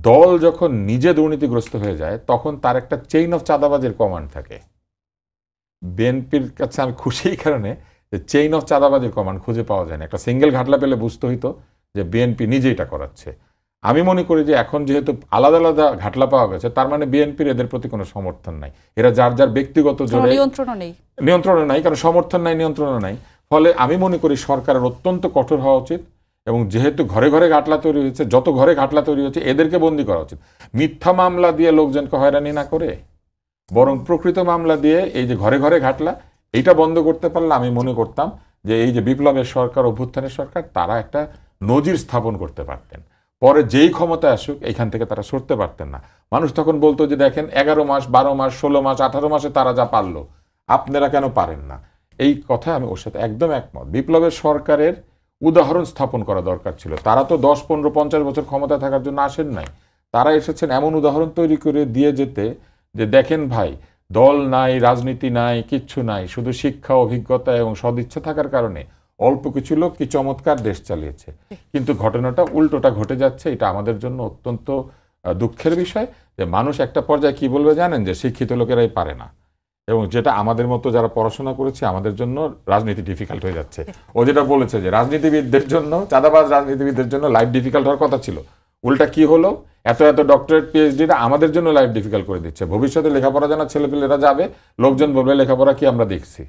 দল যখন নিজে দুর্নীতিগ্রস্ত হয়ে যায় তখন তার একটা চেইন অফ চাঁদাবাজের কমান্ড থাকে। বিএনপির কাছে আমি খুশি এই কারণে যে চেইন অফ চাঁদাবাজের কমান্ড খুঁজে পাওয়া যায় না। একটা সিঙ্গেল ঘাটলা পেলে বুঝতে হইতো যে বিএনপি নিজে এটা করাচ্ছে। আমি মনে করি যে এখন যেহেতু আলাদা আলাদা ঘাটলা পাওয়া গেছে, তার মানে বিএনপির এদের প্রতি কোনো সমর্থন নাই। এরা যার যার ব্যক্তিগত জোরে নিয়ন্ত্রণও নাই, কারণ সমর্থন নাই, নিয়ন্ত্রণও নাই। ফলে আমি মনে করি সরকারের অত্যন্ত কঠোর হওয়া উচিত, এবং যেহেতু ঘরে ঘরে ঘাটলা তৈরি হয়েছে, যত ঘরে ঘাটলা তৈরি হচ্ছে এদেরকে বন্দি করা উচিত। মিথ্যা মামলা দিয়ে লোকজনকে হয়রানি না করে বরং প্রকৃত মামলা দিয়ে এই যে ঘরে ঘরে ঘাটলা, এইটা বন্ধ করতে পারলে আমি মনে করতাম যে এই যে বিপ্লবের সরকার, অভ্যুত্থানের সরকার, তারা একটা নজির স্থাপন করতে পারতেন। পরে যেই ক্ষমতা আসুক এখান থেকে তারা সরতে পারতেন না। মানুষ তখন বলতো যে দেখেন 11 মাস, 12 মাস, 16 মাস, 18 মাসে তারা যা পারলো, আপনারা কেন পারেন না? এই কথা আমি ওর সাথে একদম একমত। বিপ্লবের সরকারের উদাহরণ স্থাপন করা দরকার ছিল। তারা তো 10, 15, 50 বছর ক্ষমতায় থাকার জন্য আসেন নাই। তারা এসেছেন এমন উদাহরণ তৈরি করে দিয়ে যেতে যে দেখেন ভাই, দল নাই, রাজনীতি নাই, কিচ্ছু নাই, শুধু শিক্ষা, অভিজ্ঞতা এবং সদিচ্ছা থাকার কারণে অল্প কিছু লোক কি চমৎকার দেশ চালিয়েছে। কিন্তু ঘটনাটা উল্টোটা ঘটে যাচ্ছে। এটা আমাদের জন্য অত্যন্ত দুঃখের বিষয় যে মানুষ একটা পর্যায়ে কি বলবে জানেন, যে শিক্ষিত লোকেরাই পারে না, এবং যেটা আমাদের মতো যারা পড়াশোনা করেছে আমাদের জন্য রাজনীতি ডিফিকাল্ট হয়ে যাচ্ছে। ও যেটা বলেছে যে রাজনীতিবিদদের জন্য, চাঁদাবাজ রাজনীতিবিদদের জন্য লাইফ ডিফিকাল্ট হওয়ার কথা ছিল, উল্টা কি হলো, এত এত ডক্টরেট পিএইচডিরা আমাদের জন্য লাইফ ডিফিকাল্ট করে দিচ্ছে। ভবিষ্যতে লেখাপড়া জানা ছেলেপেলেরা যাবে, লোকজন বলবে লেখাপড়া কি আমরা দেখছি।